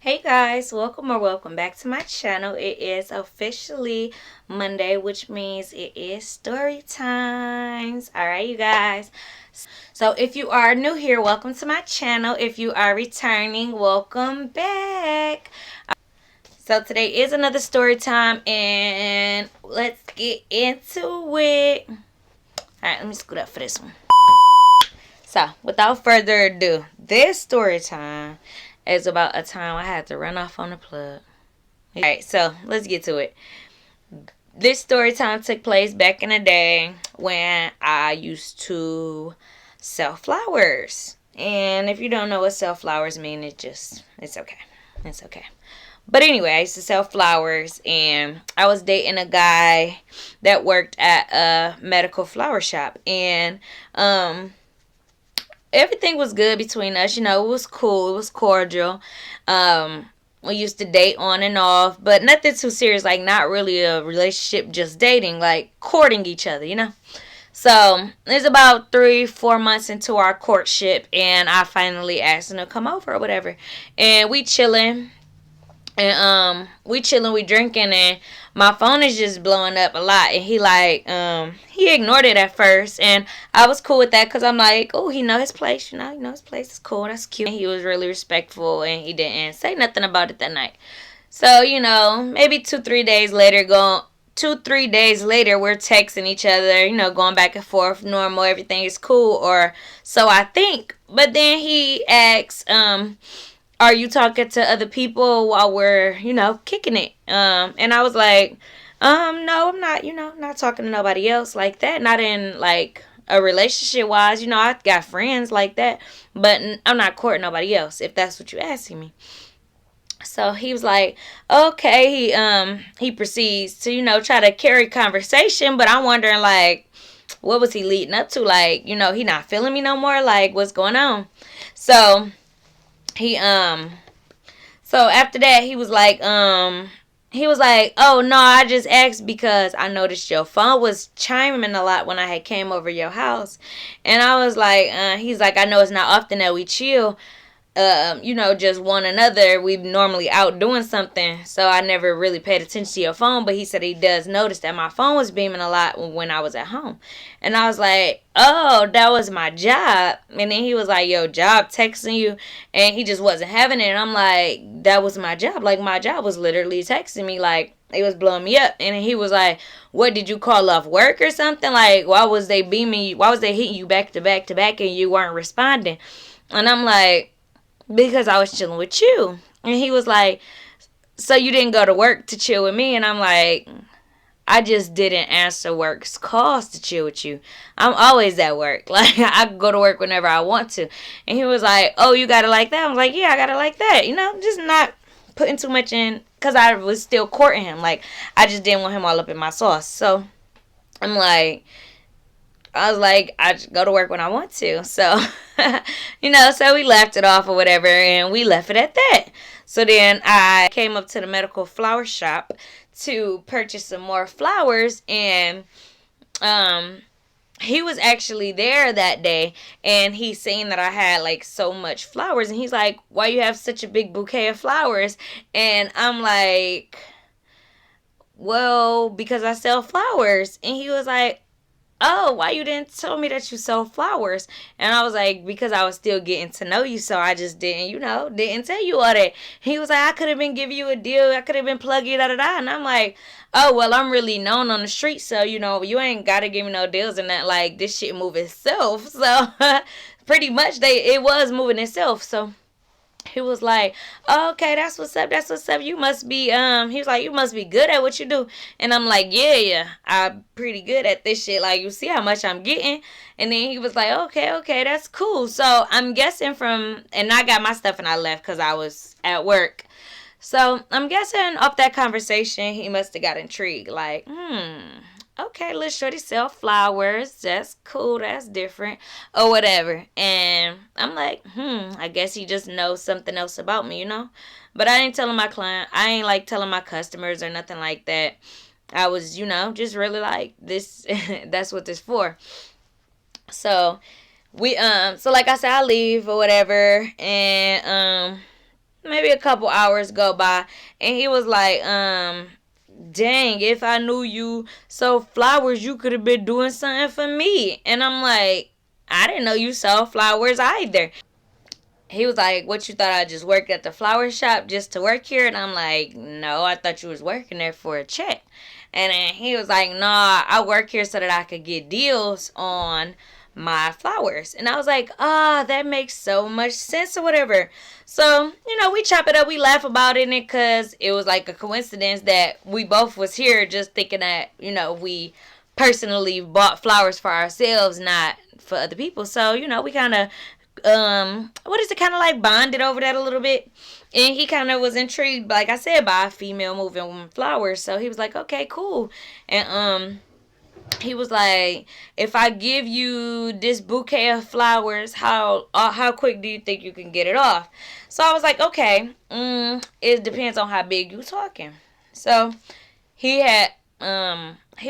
Hey guys, welcome back to my channel. It is officially Monday, which means it is story times. All right, you guys. So if you are new here, welcome to my channel. If you are returning, welcome back. So today is another story time, and let's get into it. All right, let me scoot up for this one. So without further ado, this story time is about a time I had to run off on the plug. Alright, so let's get to it. This story time took place back in the day when I used to sell flowers. And if you don't know what sell flowers mean, it's okay. It's okay. But anyway, I used to sell flowers, and I was dating a guy that worked at a medical flower shop. And everything was good between us. You know, it was cool. It was cordial. We used to date on and off, but nothing too serious. Like, not really a relationship, just dating, like courting each other, you know? So, it's about 3-4 months into our courtship, and I finally asked him to come over or whatever. And we chilling. And we chilling, we drinking, and my phone is just blowing up a lot. And he ignored it at first, and I was cool with that because I'm like, oh, he know his place, he know his place is cool, that's cute. And he was really respectful, and he didn't say nothing about it that night. So maybe 2-3 days later, 2-3 days later, we're texting each other, going back and forth, normal, everything is cool, or so I think. But then he asks, are you talking to other people while we're, kicking it? And I was like, no, I'm not, not talking to nobody else like that. Not in like a relationship wise, I got friends like that, but I'm not courting nobody else, if that's what you're asking me. So he was like, okay. He proceeds to, try to carry conversation, but I'm wondering, like, what was he leading up to? Like, he not feeling me no more? Like, what's going on? So he so after that he was like, oh no, I just asked because I noticed your phone was chiming a lot when I had came over your house. And I was like, he's like, I know it's not often that we chill, just one another. We normally out doing something, so I never really paid attention to your phone. But he said he does notice that my phone was beaming a lot when I was at home. And I was like, oh, that was my job. And then he was like, yo, job texting you, and he just wasn't having it. And I'm like, that was my job. Like, my job was literally texting me, like, it was blowing me up. And he was like, what, did you call off work or something? Like, why was they beaming you? Why was they hitting you back to back to back and you weren't responding? And I'm like, because I was chilling with you. And he was like, so you didn't go to work to chill with me? And I'm like, I just didn't answer work's calls to chill with you. I'm always at work. Like, I go to work whenever I want to. And he was like, oh, you got it like that? I was like, yeah, I got it like that. Just not putting too much in, because I was still courting him. Like, I just didn't want him all up in my sauce. So I'm like, I was like, I just go to work when I want to. So, so we left it off or whatever, and we left it at that. So then I came up to the medical flower shop to purchase some more flowers, and um, he was actually there that day, and he seen that I had like so much flowers, and he's like, why you have such a big bouquet of flowers? And I'm like, well, because I sell flowers. And he was like, oh, why you didn't tell me that you sell flowers? And I was like, because I was still getting to know you, so I just didn't tell you all that. He was like, I could have been giving you a deal, I could have been plugging you, da da da. And I'm like, oh, well, I'm really known on the street, so you ain't gotta give me no deals and that. Like, this shit move itself. So pretty much it was moving itself. So he was like, oh, okay, that's what's up, that's what's up. You must be he was like, you must be good at what you do. And I'm like, yeah, I'm pretty good at this shit. Like, you see how much I'm getting? And then he was like, okay, that's cool. So I'm guessing and I got my stuff and I left because I was at work. So I'm guessing off that conversation, he must have got intrigued. Like, okay, let's shorty sell flowers. That's cool. That's different. Or whatever. And I'm like, I guess he just knows something else about me, But I ain't telling my client. I ain't like telling my customers or nothing like that. I was, just really like this. That's what this for. So we, so like I said, I leave or whatever. And, maybe a couple hours go by, and he was like, dang, if I knew you sold flowers, you could have been doing something for me. And I'm like, I didn't know you sold flowers either. He was like, what, you thought I just worked at the flower shop just to work here? And I'm like, no, I thought you was working there for a check. And then he was like, nah, I work here so that I could get deals on my flowers. And I was like, that makes so much sense or whatever. So, we chop it up, we laugh about it, because it was like a coincidence that we both was here just thinking that, we personally bought flowers for ourselves, not for other people. So, we kind of what is it, kind of like bonded over that a little bit. And he kind of was intrigued, like I said, by a female moving flowers. So he was like, okay, cool. And he was like, if I give you this bouquet of flowers, how quick do you think you can get it off? So I was like, okay, it depends on how big you talking. So he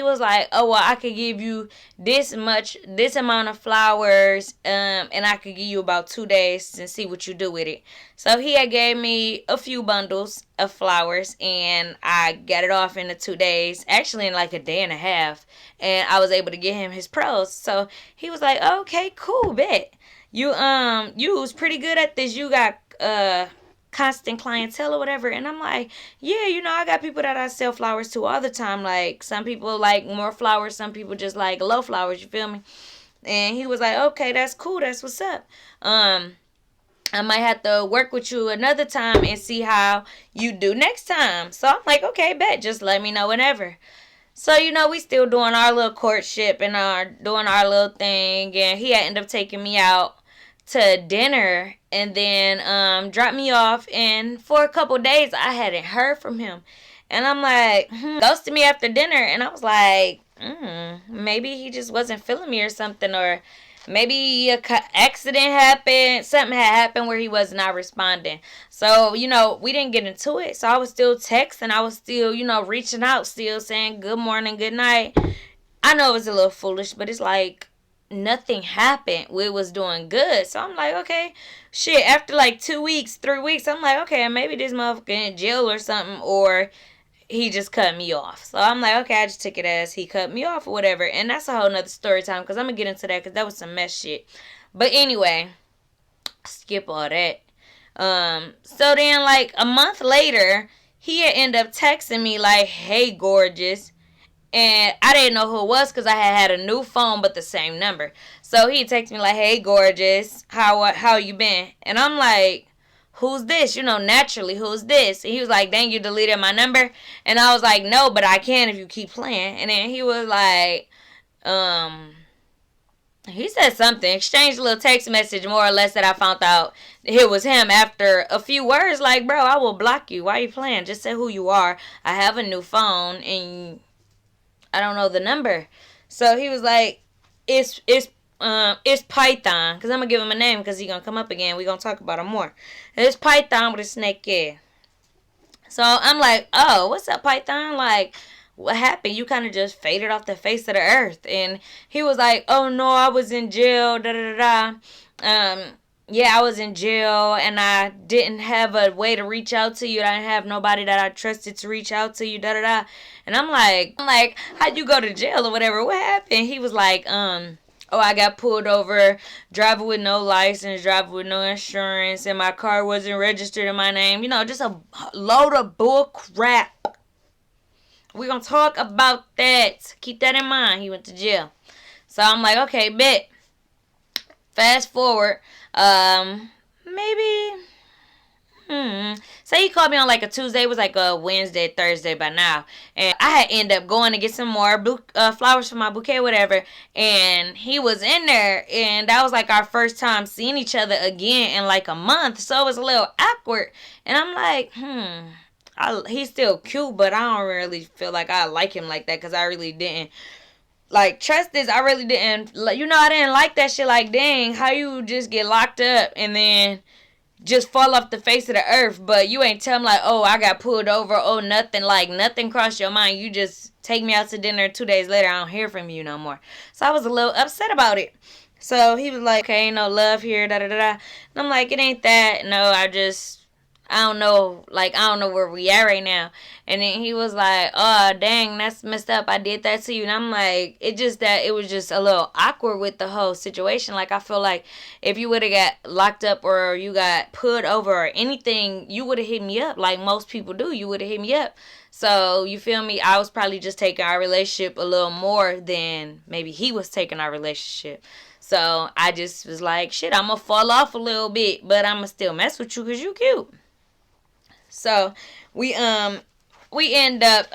was like, oh, well, I could give you this amount of flowers, and I could give you about 2 days and see what you do with it. So he had gave me a few bundles of flowers, and I got it off in the 2 days, actually in like a day and a half, and I was able to get him his pros. So he was like, okay, cool, bet. You was pretty good at this. You got constant clientele or whatever. And I'm like, yeah, I got people that I sell flowers to all the time. Like, some people like more flowers, some people just like low flowers, you feel me? And he was like, okay, that's cool, that's what's up. I might have to work with you another time and see how you do next time. So I'm like, okay, bet, just let me know whenever. So, we still doing our little courtship and doing our little thing. And he had ended up taking me out to dinner and then dropped me off. And for a couple days, I hadn't heard from him. And I'm like, ghosted me after dinner. And I was like, maybe he just wasn't feeling me or something. Or maybe an accident happened. Something had happened where he was not responding. So, we didn't get into it. So I was still texting. I was still, reaching out, still saying good morning, good night. I know it was a little foolish, but it's like nothing happened. We was doing good. So I'm like, okay, shit. After like 2 weeks, 3 weeks, I'm like, okay, maybe this motherfucker in jail or something, or he just cut me off. So I'm like, okay, I just took it as he cut me off or whatever. And that's a whole nother story time, because I'm going to get into that, because that was some mess shit. But anyway, skip all that. So then like a month later, he had ended up texting me like, hey, gorgeous. And I didn't know who it was because I had a new phone but the same number. So he texted me like, hey, gorgeous, how you been? And I'm like, who's this? Naturally, who's this? And he was like, dang, you deleted my number? And I was like, no, but I can if you keep playing. And then he was like, he said something, exchanged a little text message more or less, that I found out it was him after a few words. Like, bro, I will block you. Why are you playing? Just say who you are. I have a new phone and I don't know the number. So he was like, it's Python. Because I'm going to give him a name because he's going to come up again. We're going to talk about him more. It's Python with a snake, yeah. So I'm like, oh, what's up, Python? Like, what happened? You kind of just faded off the face of the earth. And he was like, oh, no, I was in jail, da-da-da-da. Yeah, I was in jail and I didn't have a way to reach out to you. I didn't have nobody that I trusted to reach out to you, da-da-da. And I'm like, how'd you go to jail or whatever? What happened? He was like, oh, I got pulled over, driving with no license, driving with no insurance, and my car wasn't registered in my name. Just a load of bull crap. We're going to talk about that. Keep that in mind. He went to jail. So I'm like, okay, bet. Fast forward, maybe, say he called me on like a Tuesday. It was like a Wednesday, Thursday by now. And I had ended up going to get some more flowers for my bouquet, whatever. And he was in there. And that was like our first time seeing each other again in like a month. So it was a little awkward. And I'm like, he's still cute, but I don't really feel like I like him like that, because I really didn't. Like, trust this, I really didn't, I didn't like that shit. Like, dang, how you just get locked up and then just fall off the face of the earth, but you ain't tell him like, oh, I got pulled over, oh, nothing, like, nothing crossed your mind. You just take me out to dinner 2 days later, I don't hear from you no more. So I was a little upset about it. So he was like, okay, ain't no love here, da-da-da-da. And I'm like, it ain't that. No, I don't know, like, I don't know where we at right now. And then he was like, oh, dang, that's messed up. I did that to you. And I'm like, it was just a little awkward with the whole situation. Like, I feel like if you would have got locked up or you got put over or anything, you would have hit me up like most people do. You would have hit me up. So, you feel me? I was probably just taking our relationship a little more than maybe he was taking our relationship. So, I just was like, shit, I'm going to fall off a little bit, but I'm going to still mess with you because you cute. So we end up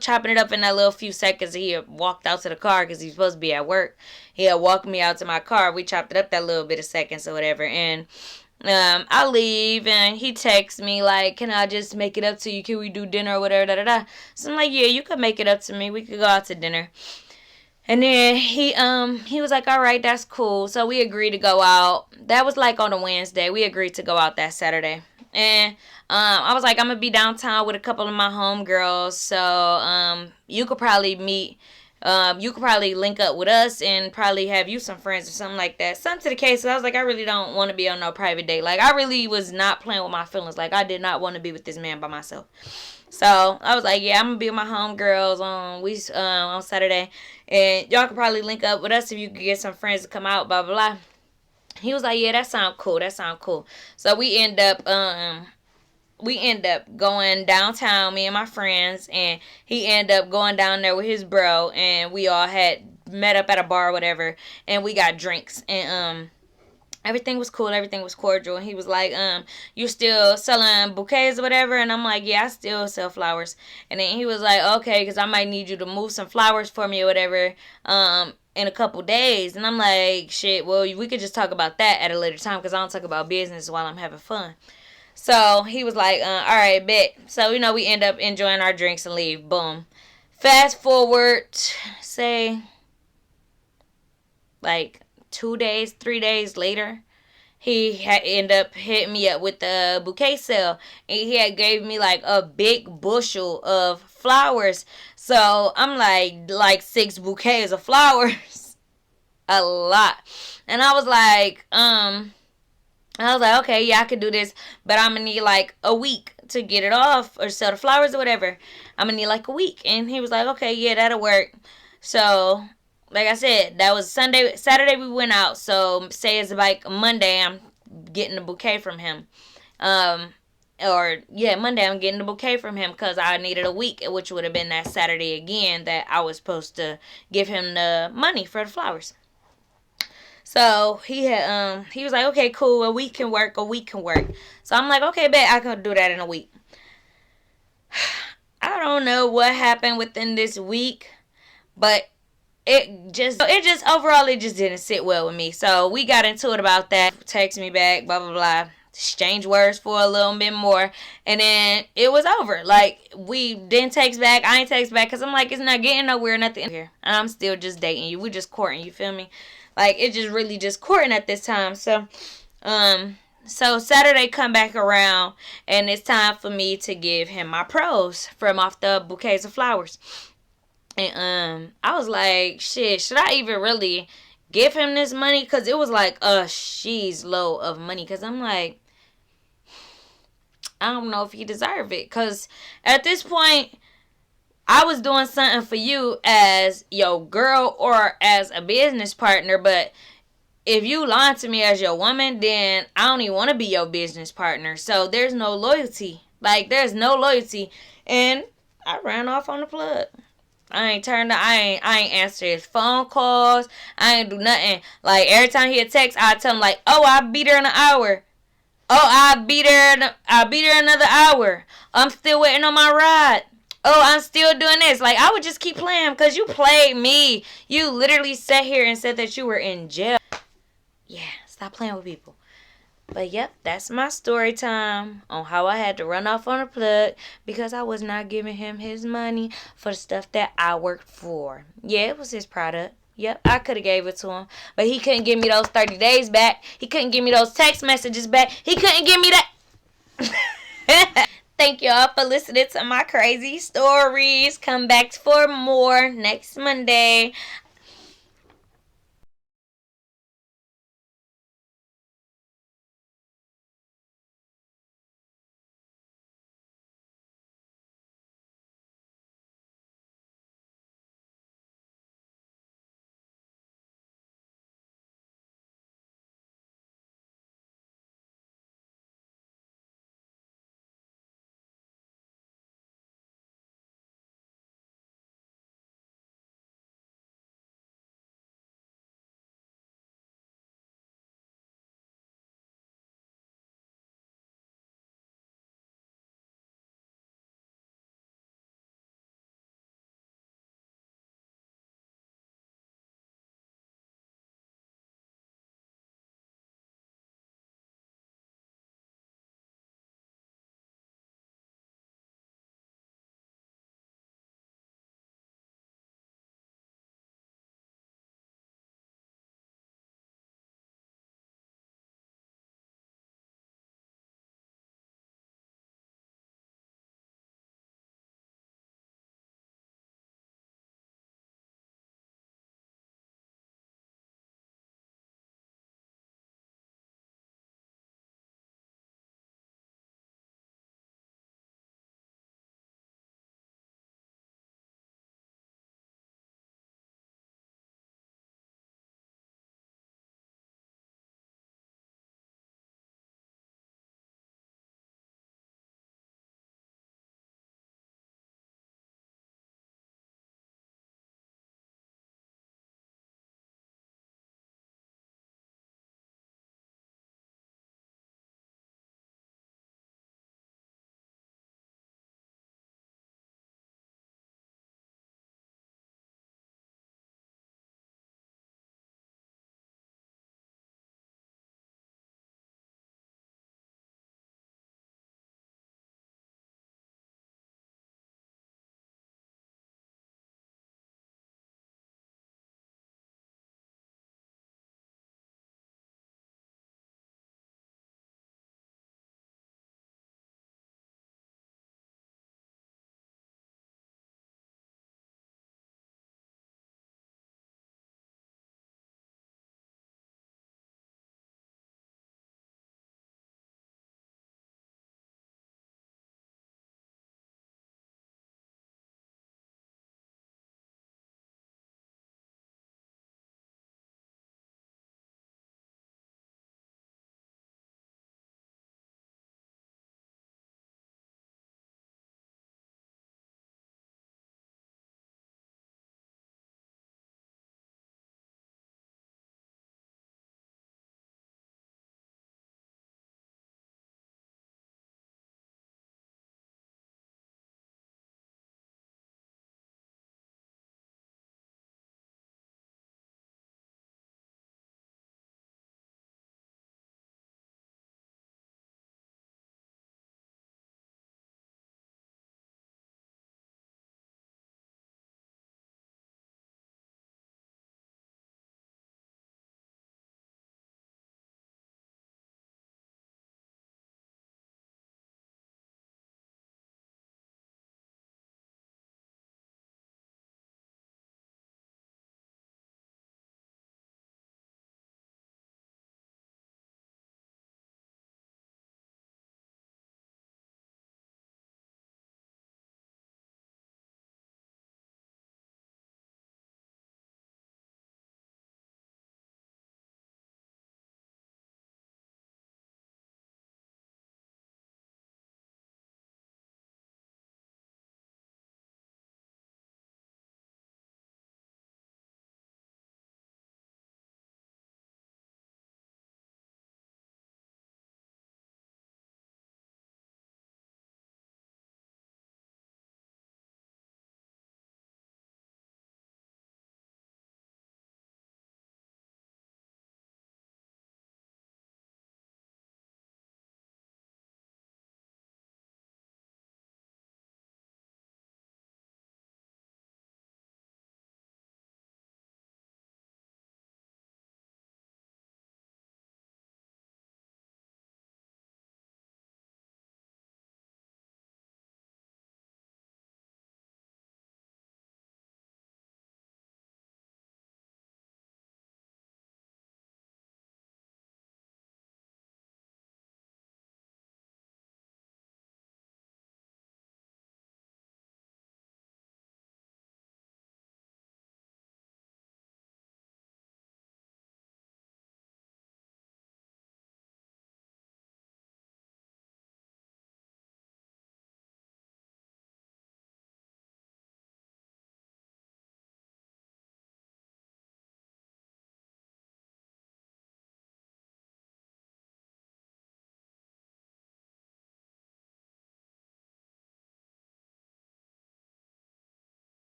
chopping it up in that little few seconds. He had walked out to the car because he's supposed to be at work. He had walked me out to my car. We chopped it up that little bit of seconds or whatever. And I leave and he texts me like, can I just make it up to you? Can we do dinner or whatever? Da, da, da. So I'm like, yeah, you could make it up to me. We could go out to dinner. And then he was like, all right, that's cool. So we agreed to go out. That was like on a Wednesday. We agreed to go out that Saturday. And I was like, I'm gonna be downtown with a couple of my homegirls. So you could probably meet. You could probably link up with us and probably have you some friends or something like that. Something to the case. So I was like, I really don't want to be on no private date. Like, I really was not playing with my feelings. Like, I did not want to be with this man by myself. So I was like, yeah, I'm gonna be with my homegirls on Saturday, and y'all could probably link up with us if you could get some friends to come out. Blah blah blah. He was like, yeah, that sound cool. That sound cool. So we end up going downtown, me and my friends, and he ended up going down there with his bro, and we all had met up at a bar or whatever, and we got drinks, and everything was cool, everything was cordial. And he was like, you still selling bouquets or whatever? And I'm like, yeah, I still sell flowers. And then he was like, okay, because I might need you to move some flowers for me or whatever in a couple days. And I'm like, shit, well, we could just talk about that at a later time because I don't talk about business while I'm having fun. So he was like, all right, bet. So, we end up enjoying our drinks and leave. Boom. Fast forward, say, like 2 days, 3 days later, he had end up hitting me up with the bouquet sale, and he had gave me like a big bushel of flowers. So I'm like 6 bouquets of flowers, a lot. And I was like, okay, yeah, I could do this, but I'm gonna need like a week to get it off or sell the flowers or whatever. I'm gonna need like a week. And he was like, okay, yeah, that'll work. So, like I said, that was Sunday. Saturday we went out. So, say it's like Monday, I'm getting a bouquet from him. Monday I'm getting the bouquet from him because I needed a week, which would have been that Saturday again that I was supposed to give him the money for the flowers. So he was like, okay, cool, a week can work, a week can work. So I'm like, okay, bet I can do that in a week. I don't know what happened within this week, but it just overall it just didn't sit well with me. So we got into it about that. Text me back, blah blah blah. Exchange words for a little bit more, and then it was over. Like, we didn't text back. I ain't text back because I'm like, it's not getting nowhere, nothing here. And I'm still just dating you. We just courting. You feel me? Like, it just really just courting at this time. So Saturday come back around, and it's time for me to give him my pros from off the bouquets of flowers. And I was like, shit, should I even really give him this money? Because it was like a she's load of money. Because I'm like, I don't know if he deserve it. Because at this point, I was doing something for you as your girl or as a business partner. But if you lying to me as your woman, then I don't even want to be your business partner. So there's no loyalty. Like, there's no loyalty. And I ran off on the plug. I ain't answer his phone calls. I ain't do nothing. Like, every time he a text, I tell him like, oh, I'll be there in an hour. Oh, I'll be there another hour. I'm still waiting on my ride. Oh, I'm still doing this. Like, I would just keep playing because you played me. You literally sat here and said that you were in jail. Yeah, stop playing with people. But yep, that's my story time on how I had to run off on a plug because I was not giving him his money for the stuff that I worked for. Yeah, it was his product. Yep, I could have gave it to him. But he couldn't give me those 30 days back. He couldn't give me those text messages back. He couldn't give me that. Thank y'all for listening to my crazy stories. Come back for more next Monday.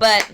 But